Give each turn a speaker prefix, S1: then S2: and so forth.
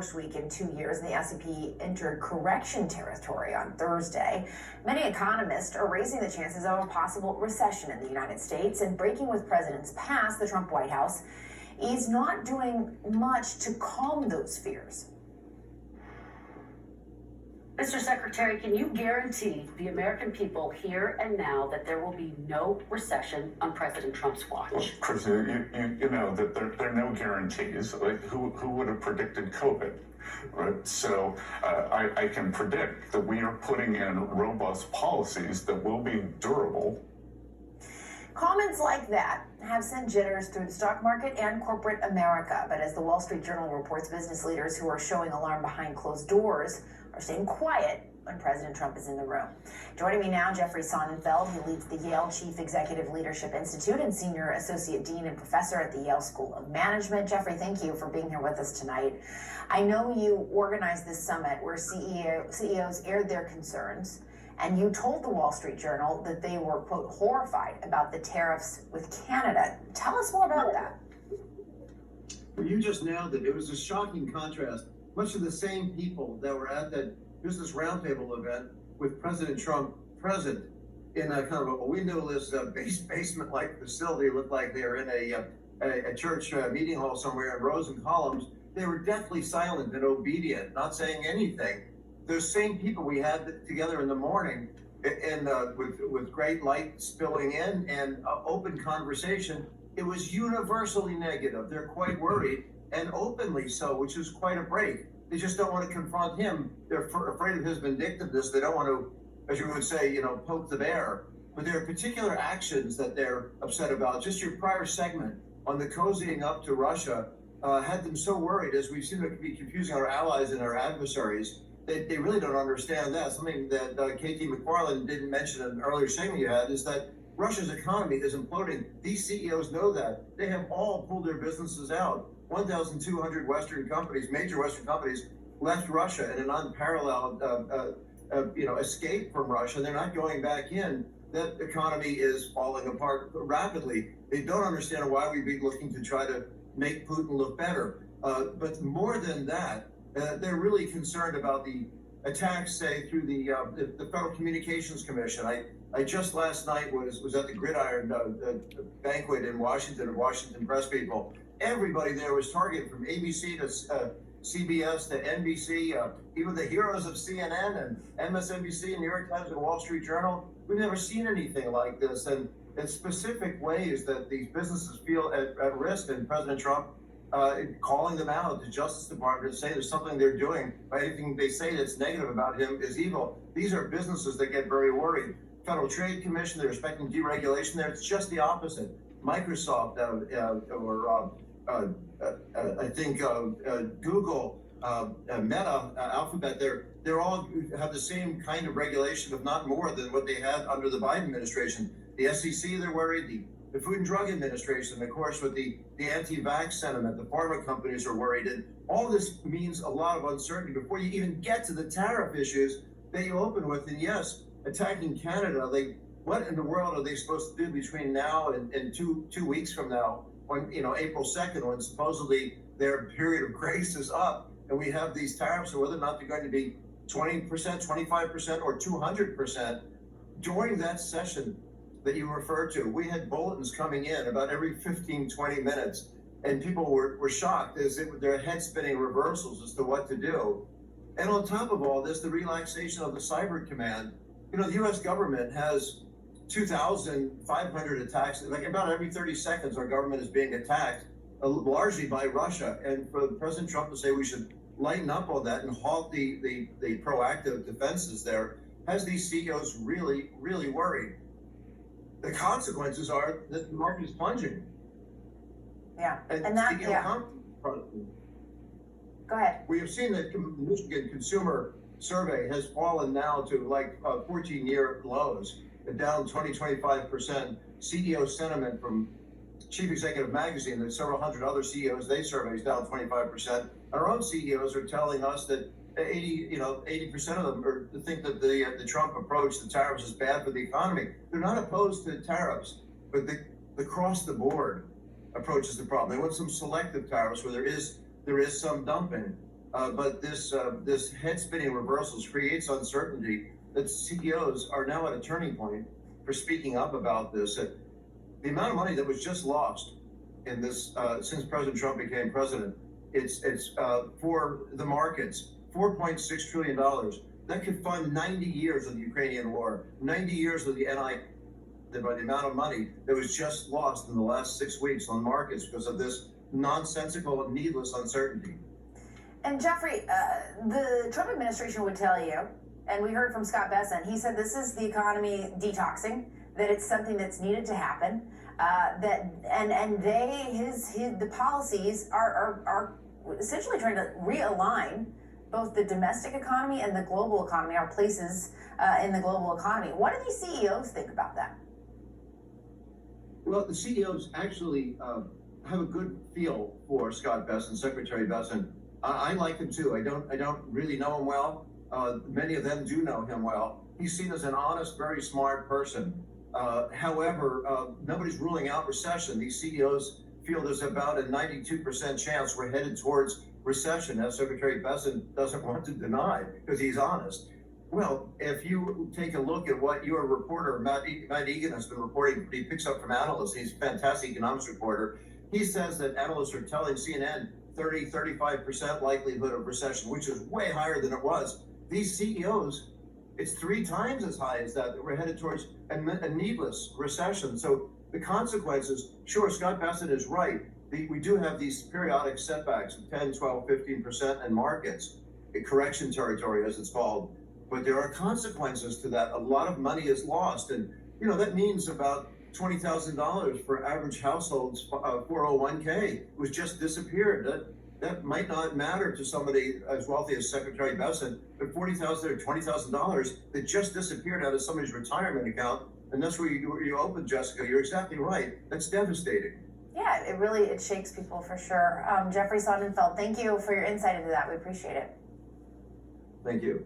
S1: First week in 2 years, and the S&P entered correction territory on Thursday. Many economists are raising the chances of a possible recession in the United States, and breaking with presidents past the Trump White House is not doing much to calm those fears.
S2: Mr. Secretary, can you guarantee the American people here and now that there will be no recession on President Trump's watch?
S3: Well, Chris, you know that there are no guarantees. Like, who would have predicted COVID? Right? So I can predict that we are putting in robust policies that will be durable.
S1: Comments like that have sent jitters through the stock market and corporate America. But as the Wall Street Journal reports, business leaders who are showing alarm behind closed doors are staying quiet when President Trump is in the room. Joining me now, Jeffrey Sonnenfeld. He leads the Yale Chief Executive Leadership Institute and Senior Associate Dean and Professor at the Yale School of Management. Jeffrey, thank you for being here with us tonight. I know you organized this summit where CEOs aired their concerns, and you told the Wall Street Journal that they were, quote, horrified about the tariffs with Canada. Tell us more about that.
S4: Well, you just nailed it. It was a shocking contrast. Much of the same people that were at that Business Roundtable event with President Trump present in a kind of a windowless basement-like facility, looked like they were in a church meeting hall somewhere in rows and columns. They were deathly silent and obedient, not saying anything. Those same people we had together in the morning, and with great light spilling in and open conversation, it was universally negative. They're quite worried, and openly so, which is quite a break. They just don't want to confront him. They're afraid of his vindictiveness. They don't want to, as you would say, poke the bear. But there are particular actions that they're upset about. Just your prior segment on the cozying up to Russia had them so worried, as we seem to be confusing our allies and our adversaries. They really don't understand that. Something that KT McFarland didn't mention in an earlier segment you had is that Russia's economy is imploding. These CEOs know that. They have all pulled their businesses out. 1,200 Western companies, major Western companies, left Russia in an unparalleled escape from Russia. They're not going back in. That economy is falling apart rapidly. They don't understand why we'd be looking to try to make Putin look better. But more than that, they're really concerned about the attacks, say, through the Federal Communications Commission. I just last night was at the Gridiron banquet in Washington, of Washington Press people. Everybody there was targeted, from ABC to CBS to NBC, even the heroes of CNN and MSNBC and New York Times and Wall Street Journal. We've never seen anything like this. And in specific ways that these businesses feel at risk, and President Trump calling them out, the Justice Department, to say there's something they're doing, or anything they say that's negative about him is evil. These are businesses that get very worried. Federal Trade Commission, they're expecting deregulation there. It's just the opposite. Microsoft I think Google, Meta, Alphabet, they're all have the same kind of regulation, if not more, than what they had under the Biden administration. The SEC, they're worried. The Food and Drug Administration, of course, with the anti-vax sentiment, the pharma companies are worried. And all this means a lot of uncertainty before you even get to the tariff issues that you open with. And yes, attacking Canada, what in the world are they supposed to do between now and two weeks from now, when April 2nd, when supposedly their period of grace is up, and we have these tariffs, or whether or not they're going to be 20%, 25%, or 200%. During that session that you referred to, we had bulletins coming in about every 15, 20 minutes, and people were shocked as their head spinning reversals as to what to do. And on top of all this, the relaxation of the Cyber Command. The U.S. government has 2,500 attacks. Like about every 30 seconds, our government is being attacked, largely by Russia. And for President Trump to say we should lighten up on that and halt the proactive defenses there has these CEOs really, really worried. The consequences are that the market is plunging.
S1: Yeah,
S4: and
S1: that,
S4: yeah.
S1: Go ahead.
S4: We have seen that the Michigan Consumer Survey has fallen now to 14-year lows, down 20-25%. CEO sentiment from Chief Executive Magazine and several hundred other CEOs they survey is down 25%. Our own CEOs are telling us that 80% of them think that the Trump approach, the tariffs, is bad for the economy. They're not opposed to tariffs, but the across the board approach is the problem. They want some selective tariffs where there is some dumping. But this head spinning reversals creates uncertainty that CEOs are now at a turning point for speaking up about this. The amount of money that was just lost in this since President Trump became president, it's for the markets, $4.6 trillion. That could fund 90 years of the Ukrainian war, 90 years of the by the amount of money that was just lost in the last 6 weeks on markets because of this nonsensical and needless uncertainty.
S1: And Jeffrey, the Trump administration would tell you, and we heard from Scott Bessent, he said this is the economy detoxing, that it's something that's needed to happen, the policies are essentially trying to realign both the domestic economy and the global economy, our places in the global economy. What do these CEOs think about that?
S4: Well, the CEOs actually have a good feel for Scott Bessent, Secretary Bessent. I like him too. I don't really know him well. Many of them do know him well. He's seen as an honest, very smart person. However, nobody's ruling out recession. These CEOs feel there's about a 92% chance we're headed towards recession, as Secretary Bessent doesn't want to deny because he's honest. Well, if you take a look at what your reporter, Matt Egan, has been reporting, he picks up from analysts, he's a fantastic economics reporter. He says that analysts are telling CNN 35% likelihood of recession, which is way higher than it was. These CEOs, it's 3 times as high as that we're headed towards a needless recession. So the consequences, sure, Scott Bessent is right. We do have these periodic setbacks of 10, 12, 15% in markets, a correction territory as it's called. But there are consequences to that. A lot of money is lost. And, that means about $20,000 for average households, 401k was just disappeared. That might not matter to somebody as wealthy as Secretary Bessent, but $40,000 or $20,000 that just disappeared out of somebody's retirement account. And that's where you opened, Jessica. You're exactly right. That's devastating.
S1: Yeah, it shakes people for sure. Jeffrey Sonnenfeld, thank you for your insight into that. We appreciate it.
S4: Thank you.